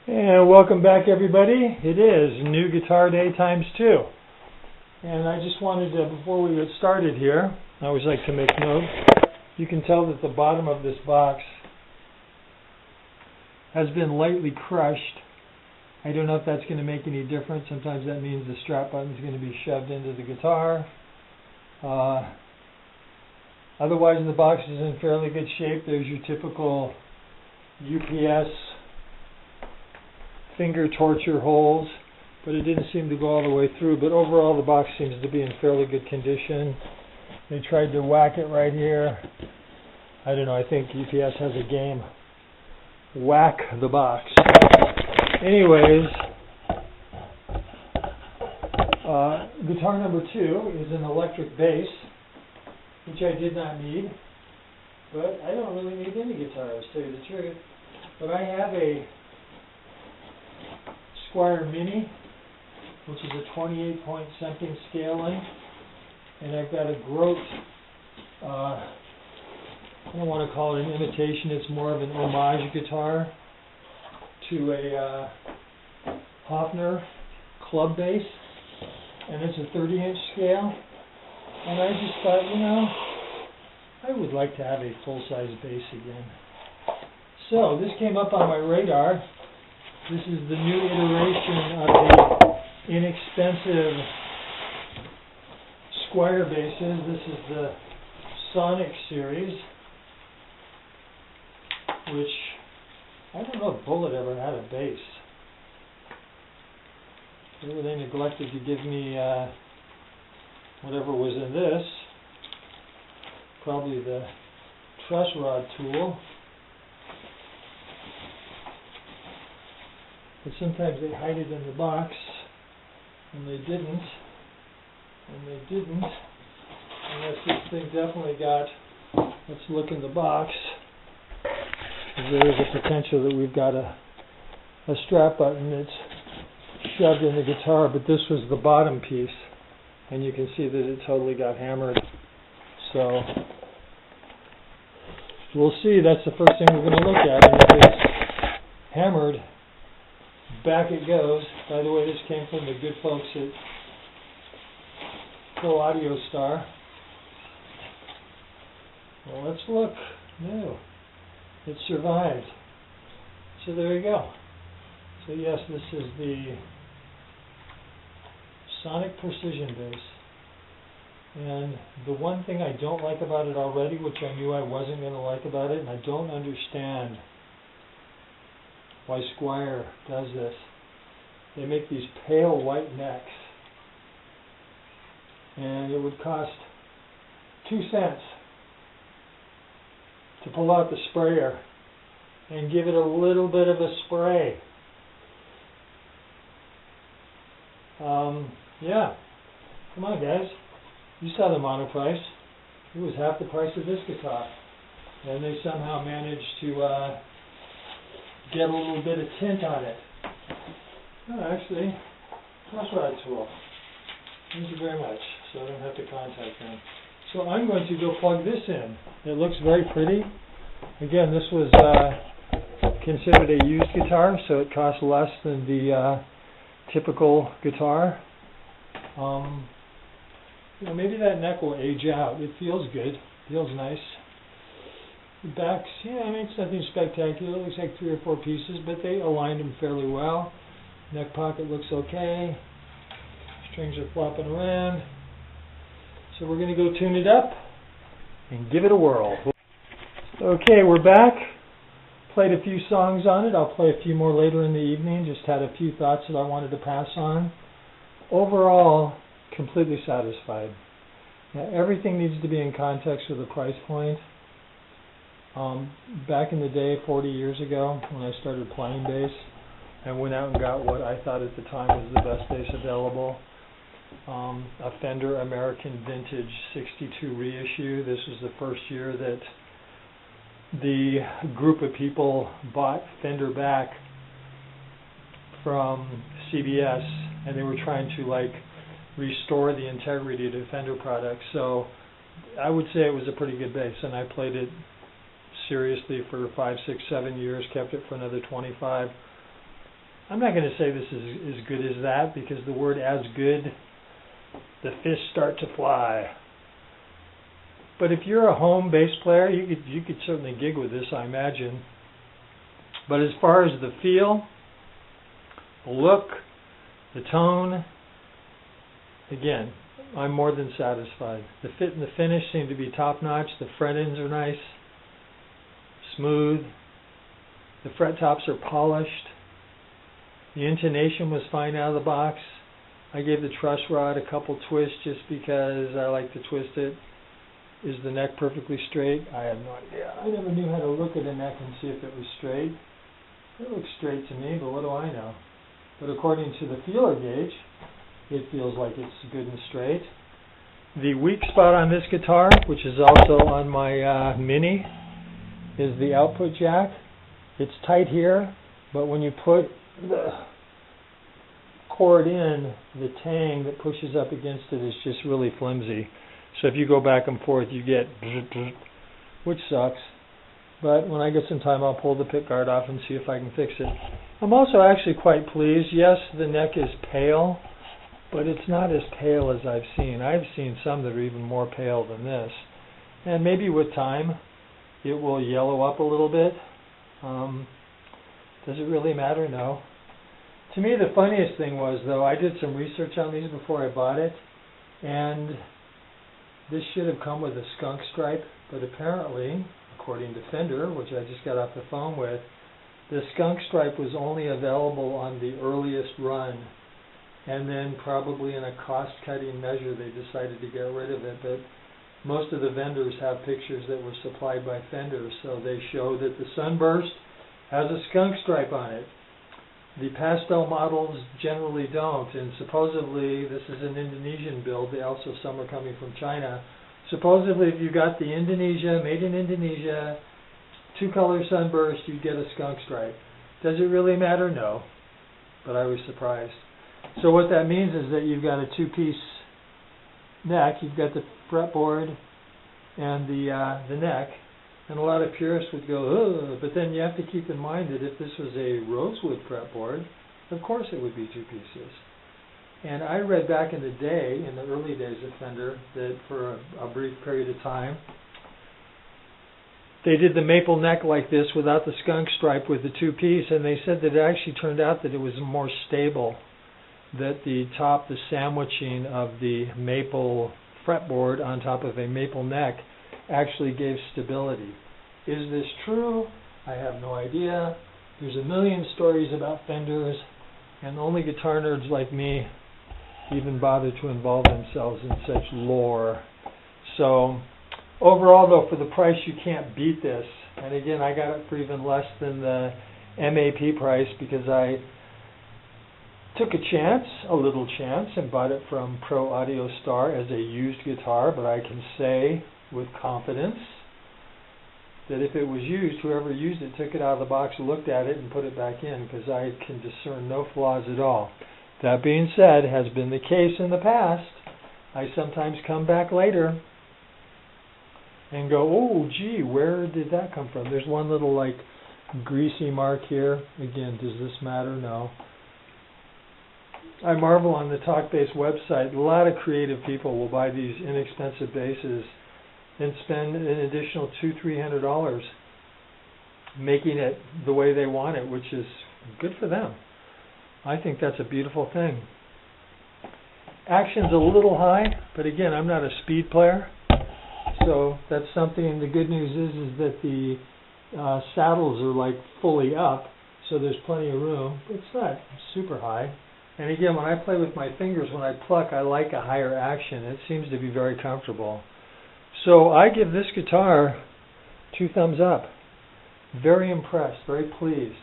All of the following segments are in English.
And welcome back, everybody. It is New Guitar Day ×2. And I just wanted to, before we get started here, I always like to make note. You can tell that the bottom of this box has been lightly crushed. I don't know if that's going to make any difference. Sometimes that means the strap button is going to be shoved into the guitar. Otherwise, the box is in fairly good shape. There's your typical UPS finger torture holes, but it didn't seem to go all the way through. But overall, the box seems to be in fairly good condition. They tried to whack it right here. I don't know, I think UPS has a game. Whack the box. Anyways, guitar number 2 is an electric bass, which I did not need. But I don't really need any guitars, to tell you the truth. But I have a Squier Mini, which is a 28-point something scaling, and I've got a Grote, I don't want to call it an imitation, it's more of an homage guitar to a Hofner club bass, and it's a 30-inch scale, and I just thought, you know, I would like to have a full-size bass again. So this came up on my radar. This is the new iteration of the inexpensive Squier basses. This is the Sonic series, which I don't know if Bullet ever had a bass. Maybe they neglected to give me whatever was in this. Probably the truss rod tool. But sometimes they hide it in the box, and they didn't, unless this thing definitely got, let's look in the box, because there is a potential that we've got a strap button that's shoved in the guitar, but this was the bottom piece, and you can see that it totally got hammered. So, we'll see, that's the first thing we're going to look at, and if it's hammered, back it goes. By the way, this came from the good folks at Pro Audio Star. Well, let's look. No, it survived. So there you go. So yes, this is the Sonic Precision bass. And the one thing I don't like about it already, which I knew I wasn't going to like about it, and I don't understand why Squier does this. They make these pale white necks, and it would cost 2 cents to pull out the sprayer and give it a little bit of a spray. Yeah, come on guys, you saw the mono price. It was half the price of this guitar, and they somehow managed to get a little bit of tint on it. Oh, actually, truss rod tool. Thank you very much. So I don't have to contact them. So I'm going to go plug this in. It looks very pretty. Again, this was considered a used guitar, so it cost less than the typical guitar. You know, maybe that neck will age out. It feels good. Feels nice. The backs, yeah, I mean, it's nothing spectacular. It looks like 3 or 4 pieces, but they aligned them fairly well. Neck pocket looks okay. Strings are flopping around. So we're going to go tune it up and give it a whirl. Okay, we're back. Played a few songs on it. I'll play a few more later in the evening. Just had a few thoughts that I wanted to pass on. Overall, completely satisfied. Now, everything needs to be in context with the price point. Back in the day, 40 years ago, when I started playing bass, I went out and got what I thought at the time was the best bass available. A Fender American Vintage 62 reissue. This was the first year that the group of people bought Fender back from CBS, and they were trying to restore the integrity of the Fender product. So I would say it was a pretty good bass, and I played it seriously for 5, 6, 7 years, kept it for another 25. I'm not going to say this is as good as that, because the word as good, the fish start to fly. But if you're a home bass player, you could certainly gig with this, I imagine. But as far as the feel, the look, the tone, again, I'm more than satisfied. The fit and the finish seem to be top-notch. The fret ends are nice, smooth. The fret tops are polished. The intonation was fine out of the box. I gave the truss rod a couple twists just because I like to twist it. Is the neck perfectly straight? I have no idea. I never knew how to look at a neck and see if it was straight. It looks straight to me, but what do I know? But according to the feeler gauge, it feels like it's good and straight. The weak spot on this guitar, which is also on my Mini, is the output jack. It's tight here, but when you put the cord in, the tang that pushes up against it is just really flimsy. So if you go back and forth, you get which sucks. But when I get some time, I'll pull the pick guard off and see if I can fix it. I'm also actually quite pleased. Yes, the neck is pale, but it's not as pale as I've seen. I've seen some that are even more pale than this. And maybe with time, it will yellow up a little bit. Does it really matter? No. To me, the funniest thing was, though, I did some research on these before I bought it, and this should have come with a skunk stripe, but apparently, according to Fender, which I just got off the phone with, the skunk stripe was only available on the earliest run, and then probably in a cost-cutting measure they decided to get rid of it. But most of the vendors have pictures that were supplied by Fender, so they show that the Sunburst has a skunk stripe on it. The pastel models generally don't, and supposedly this is an Indonesian build. Also, some are coming from China. Supposedly, if you got the Indonesia, made in Indonesia, two-color Sunburst, you'd get a skunk stripe. Does it really matter? No, but I was surprised. So what that means is that you've got a two-piece neck. You've got the fretboard and the neck. And a lot of purists would go, ugh, but then you have to keep in mind that if this was a rosewood fretboard, of course it would be two pieces. And I read back in the day, in the early days of Fender, that for a brief period of time, they did the maple neck like this without the skunk stripe with the two-piece, and they said that it actually turned out that it was more stable, that the top, the sandwiching of the maple fretboard on top of a maple neck actually gave stability. Is this true? I have no idea. There's a million stories about Fenders, and only guitar nerds like me even bother to involve themselves in such lore. So overall, though, for the price, you can't beat this. And again, I got it for even less than the MAP price because I took a chance, a little chance, and bought it from Pro Audio Star as a used guitar. But I can say with confidence that if it was used, whoever used it took it out of the box, looked at it, and put it back in, because I can discern no flaws at all. That being said, has been the case in the past. I sometimes come back later and go, oh, gee, where did that come from? There's one little, like, greasy mark here. Again, does this matter? No. I marvel on the TalkBass website. A lot of creative people will buy these inexpensive basses and spend an additional $200-300 making it the way they want it, which is good for them. I think that's a beautiful thing. Action's a little high, but again, I'm not a speed player, so that's something. The good news is that the saddles are like fully up, so there's plenty of room. It's not super high. And again, when I play with my fingers, when I pluck, I like a higher action. It seems to be very comfortable. So I give this guitar 2 thumbs up. Very impressed, very pleased.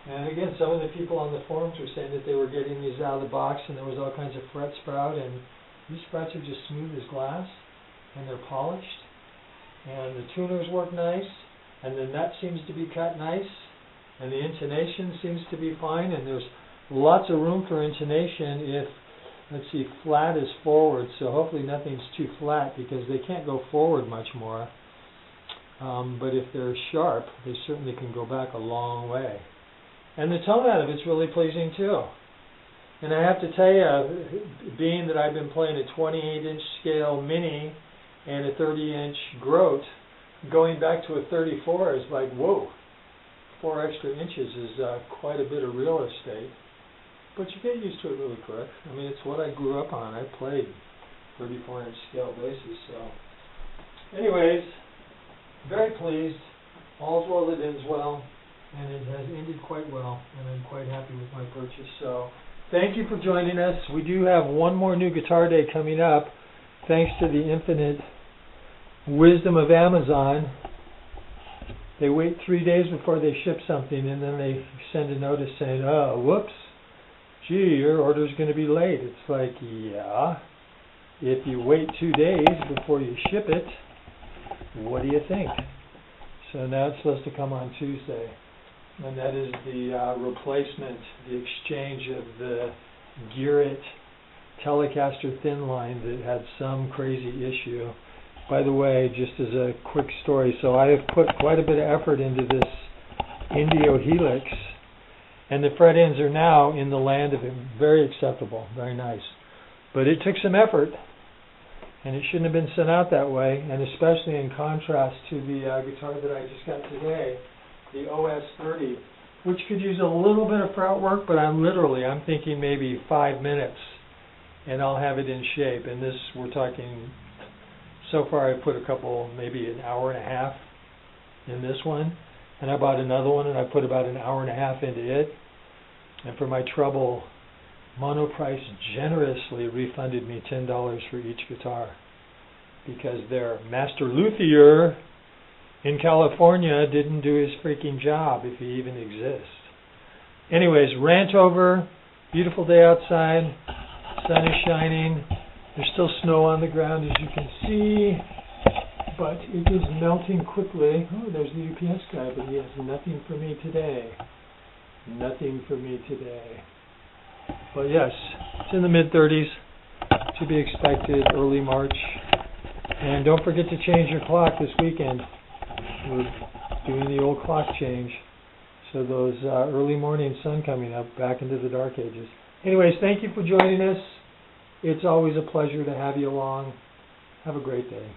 And again, some of the people on the forums were saying that they were getting these out of the box and there was all kinds of fret sprout, and these frets are just smooth as glass and they're polished. And the tuners work nice, and the nut seems to be cut nice, and the intonation seems to be fine, and there's lots of room for intonation if, let's see, flat is forward, so hopefully nothing's too flat because they can't go forward much more. But if they're sharp, they certainly can go back a long way. And the tone out of it's really pleasing too. And I have to tell you, being that I've been playing a 28-inch scale mini and a 30-inch Grote, going back to a 34 is like, whoa, 4 extra inches is quite a bit of real estate. But you get used to it really quick. I mean, it's what I grew up on. I played 34-inch scale basses. So, anyways, very pleased. All's well that ends well, and it has ended quite well, and I'm quite happy with my purchase. So, thank you for joining us. We do have one more new Guitar Day coming up, thanks to the infinite wisdom of Amazon. They wait 3 days before they ship something, and then they send a notice saying, oh, whoops, gee, your order's going to be late. It's like, yeah, if you wait 2 days before you ship it, what do you think? So now it's supposed to come on Tuesday, and that is the replacement, the exchange of the Garrett Telecaster thin line that had some crazy issue. By the way, just as a quick story, so I have put quite a bit of effort into this Indio Helix, and the fret ends are now in the land of it. Very acceptable, very nice. But it took some effort, and it shouldn't have been sent out that way, and especially in contrast to the guitar that I just got today, the OS30, which could use a little bit of fret work, but I'm thinking maybe 5 minutes, and I'll have it in shape. And this, we're talking, so far I've put a couple, maybe an hour and a half in this one, and I bought another one, and I put about an hour and a half into it. And for my trouble, Monoprice generously refunded me $10 for each guitar, because their master luthier in California didn't do his freaking job, if he even exists. Anyways, rant over. Beautiful day outside. Sun is shining. There's still snow on the ground, as you can see, but it is melting quickly. Oh, there's the UPS guy, but he has nothing for me today. Nothing for me today. But yes, it's in the mid-30s, to be expected, early March. And don't forget to change your clock this weekend. We're doing the old clock change. So those early morning sun coming up, back into the dark ages. Anyways, thank you for joining us. It's always a pleasure to have you along. Have a great day.